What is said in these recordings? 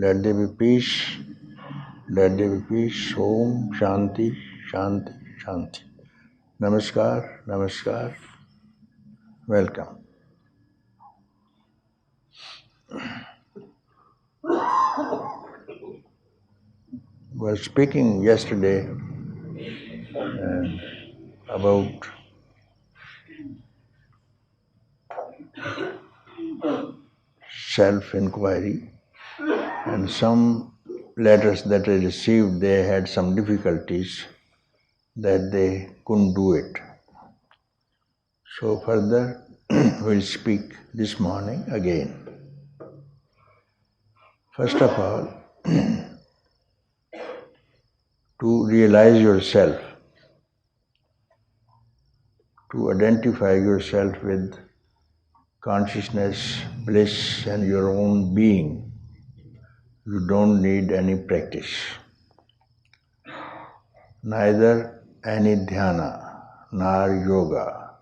Let there be peace. Let there be peace. Om Shanti, Shanti, Shanti. Namaskar, Namaskar. Welcome. Was speaking yesterday about self-inquiry, and some letters that I received, they had some difficulties that they couldn't do it. So further, we'll speak this morning again. First of all, to realize yourself, to identify yourself with consciousness, bliss, and your own being, you don't need any practice. Neither any dhyana, nor yoga,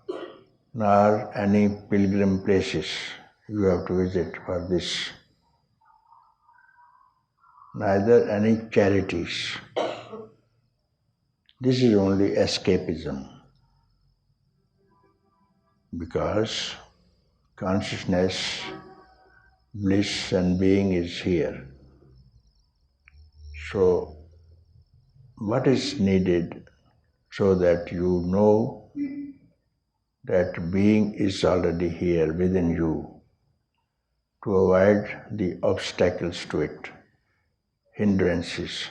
nor any pilgrim places you have to visit for this. Neither any charities. This is only escapism, because consciousness, bliss and being is here. So, what is needed so that you know that being is already here within you, to avoid the obstacles to it, hindrances.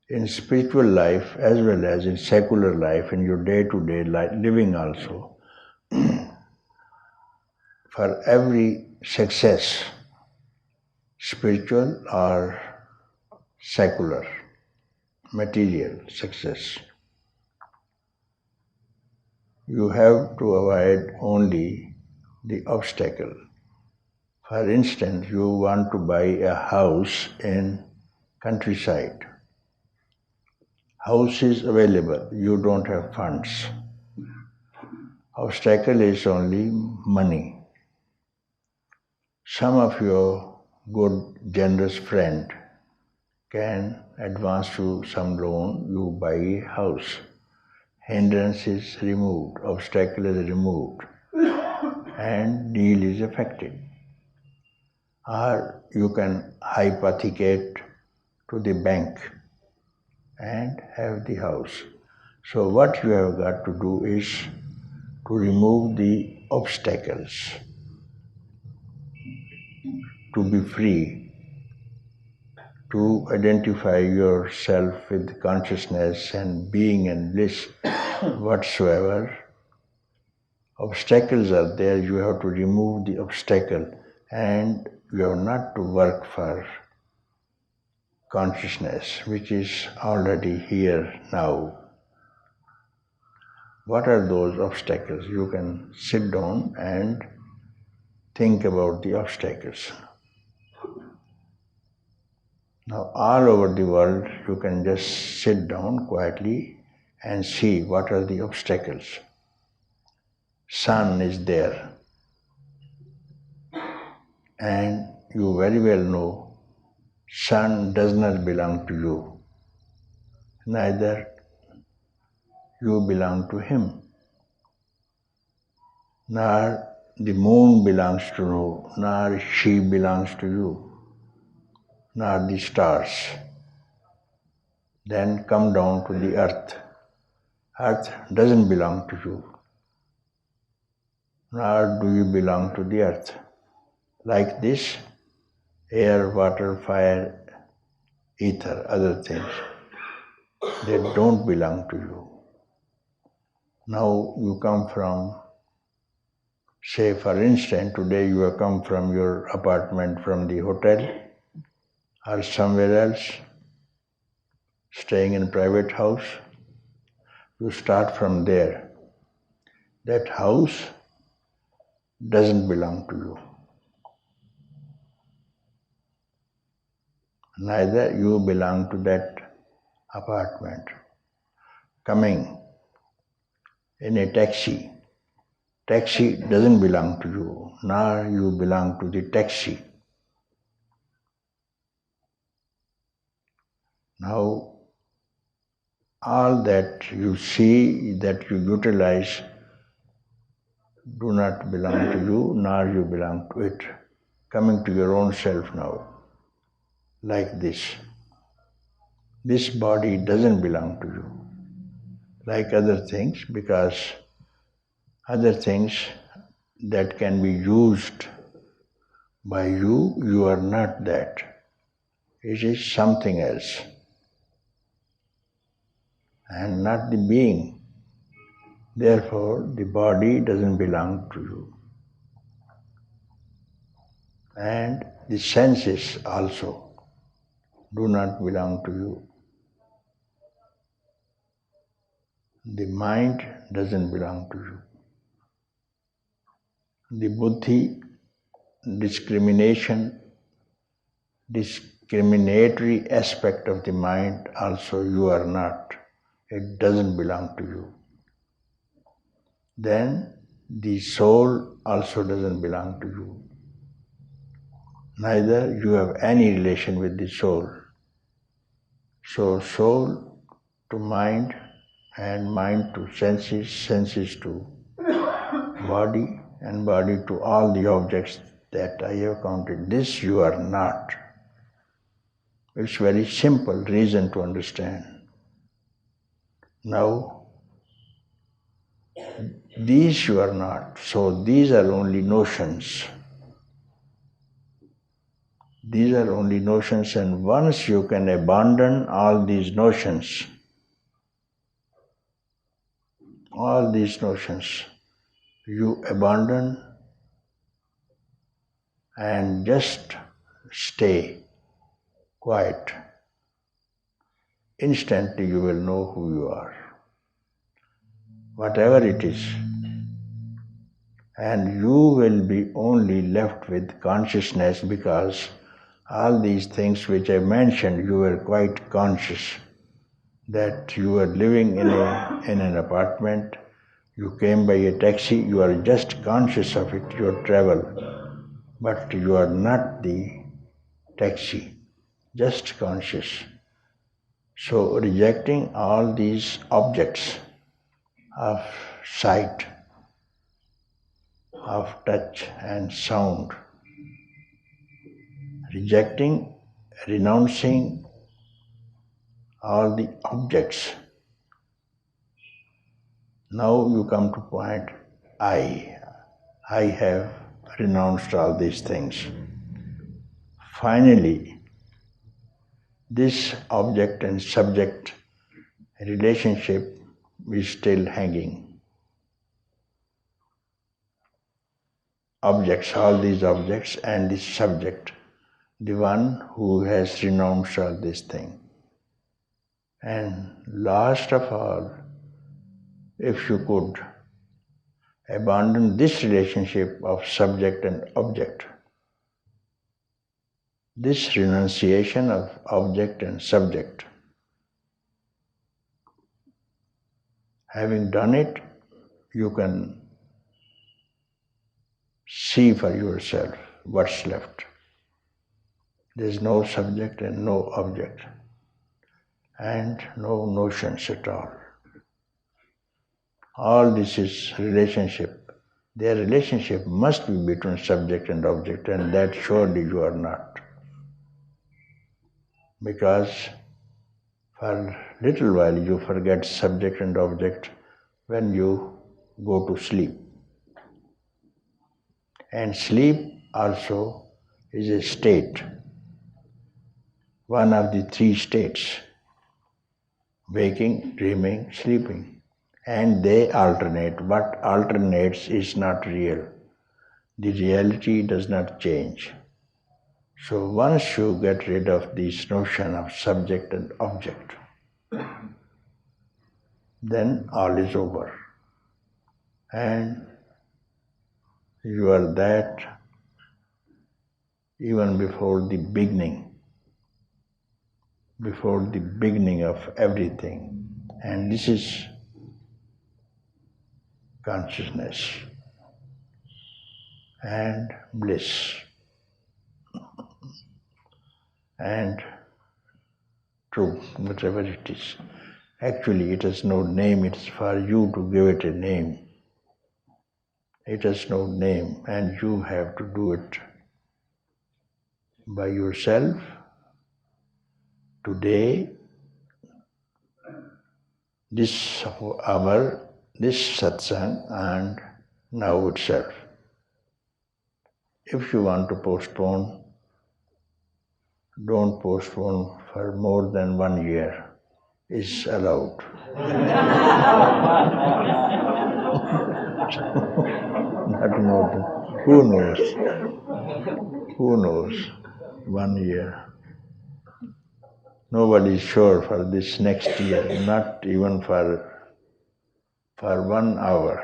In spiritual life as well as in secular life, in your day-to-day living also, for every success, spiritual or secular, material success, you have to avoid only the obstacle. For instance, you want to buy a house in countryside. House is available, you don't have funds. Obstacle is only money. Some of your good, generous friend can advance you some loan, you buy a house. Hindrance is removed, obstacle is removed, and deal is effected. Or you can hypothecate to the bank and have the house. So what you have got to do is to remove the obstacles, to be free, to identify yourself with consciousness and being and bliss whatsoever. Obstacles are there, you have to remove the obstacle, and you have not to work for consciousness, which is already here now. What are those obstacles? You can sit down and think about the obstacles. Now, all over the world, you can just sit down quietly and see what are the obstacles. Sun is there, and you very well know sun does not belong to you, neither you belong to him, nor the moon belongs to you, nor she belongs to you, nor the stars. Then come down to the earth. Earth doesn't belong to you, nor do you belong to the earth. Like this, air, water, fire, ether, other things, they don't belong to you. Now you come from, say for instance, today you have come from your apartment from the hotel or somewhere else, staying in a private house. You start from there. That house doesn't belong to you. Neither you belong to that apartment. Coming in a taxi. Taxi doesn't belong to you, nor you belong to the taxi. Now, all that you see, that you utilize, do not belong to you, nor you belong to it. Coming to your own self now, like this. This body doesn't belong to you, like other things, because other things that can be used by you, you are not that. It is something else, and not the being. Therefore, the body doesn't belong to you. And the senses also do not belong to you. The mind doesn't belong to you. The buddhi, discriminatory aspect of the mind also you are not. It doesn't belong to you. Then the soul also doesn't belong to you. Neither you have any relation with the soul. So soul to mind and mind to senses, senses to body and body to all the objects that I have counted. This you are not. It's very simple reason to understand. Now, these you are not. So these are only notions. These are only notions, and once you can abandon all these notions, you abandon and just stay quiet. Instantly you will know who you are, whatever it is. And you will be only left with consciousness, because all these things which I mentioned, you were quite conscious that you were living in an apartment, you came by a taxi, you are just conscious of it, your travel, but you are not the taxi, just conscious. So rejecting all these objects of sight, of touch and sound, rejecting, renouncing all the objects. Now you come to point, I have renounced all these things. Finally, this object and subject relationship is still hanging. Objects, all these objects and this subject, the one who has renounced all these things. And last of all, if you could abandon this relationship of subject and object, this renunciation of object and subject, having done it, you can see for yourself what's left. There's no subject and no object, and no notions at all. All this is relationship. Their relationship must be between subject and object, and that surely you are not. Because for a little while you forget subject and object when you go to sleep. And sleep also is a state, one of the three states: waking, dreaming, sleeping. And they alternate. What alternates is not real. The reality does not change. So once you get rid of this notion of subject and object, then all is over. And you are that even before the beginning of everything. And this is consciousness and bliss. And true, whatever it is. Actually, it has no name, it is for you to give it a name. It has no name, and you have to do it by yourself today, this hour, this satsang, and now itself. If you want to postpone, don't postpone for more than 1 year. Is allowed. Not more than, who knows? Who knows? 1 year. Nobody is sure for this next year, not even for 1 hour.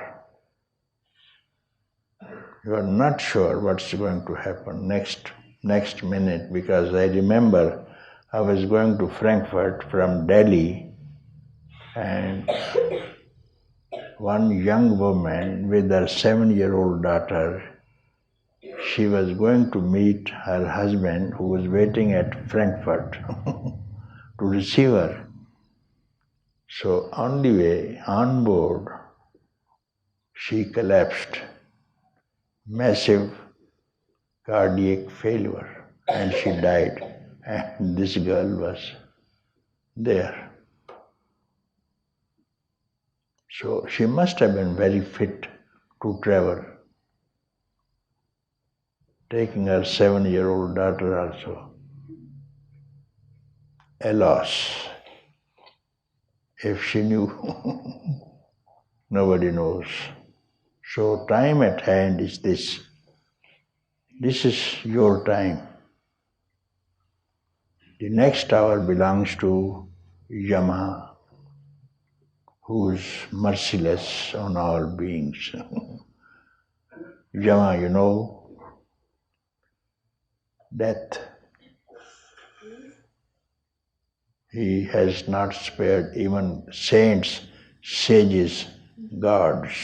You are not sure what's going to happen next minute, because I remember I was going to Frankfurt from Delhi, and one young woman with her 7-year-old daughter, she was going to meet her husband who was waiting at Frankfurt to receive her. So on the way, on board, she collapsed, massive cardiac failure, and she died. And this girl was there. So she must have been very fit to travel, taking her 7-year-old daughter also. Alas, if she knew, nobody knows. So time at hand is this. This is your time. The next hour belongs to Yama, who is merciless on all beings. Yama, you know, death. He has not spared even saints, sages, gods.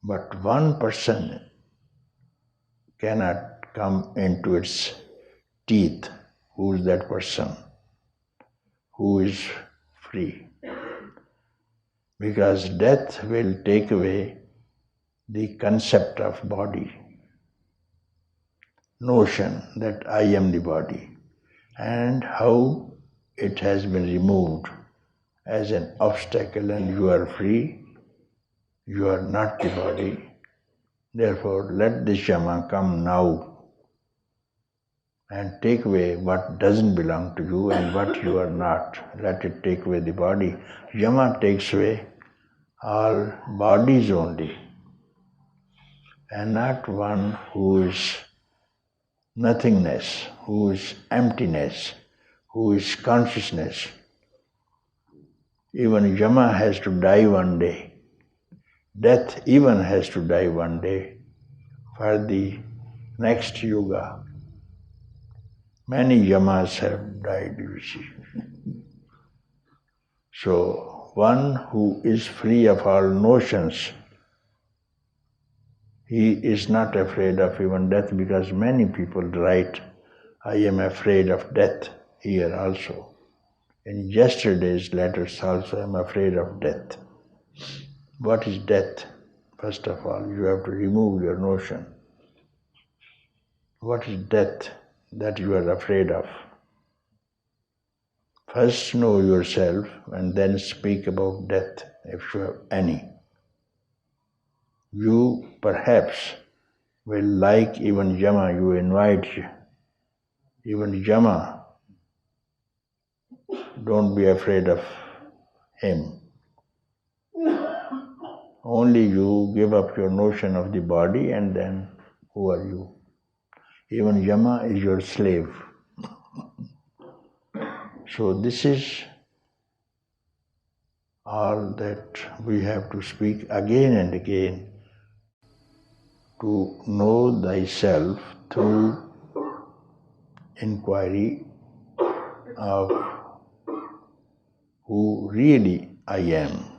But one person cannot come into its teeth. Who is that person? Who is free? Because death will take away the concept of body, notion that I am the body, and how it has been removed as an obstacle, and you are free, you are not the body. Therefore, let this Yama come now and take away what doesn't belong to you and what you are not. Let it take away the body. Yama takes away all bodies only, and not one who is nothingness, who is emptiness, who is consciousness. Even Yama has to die one day. Death even has to die one day for the next yuga. Many Yamas have died, you see. So, one who is free of all notions, he is not afraid of even death, because many people write, I am afraid of death here also. In yesterday's letters also, I am afraid of death. What is death? First of all, you have to remove your notion. What is death that you are afraid of? First know yourself and then speak about death, if you have any. You perhaps will like even Yama, you invite even Yama. Don't be afraid of him. Only you give up your notion of the body, and then who are you? Even Yama is your slave. So this is all that we have to speak again and again, to know thyself through inquiry of who really I am.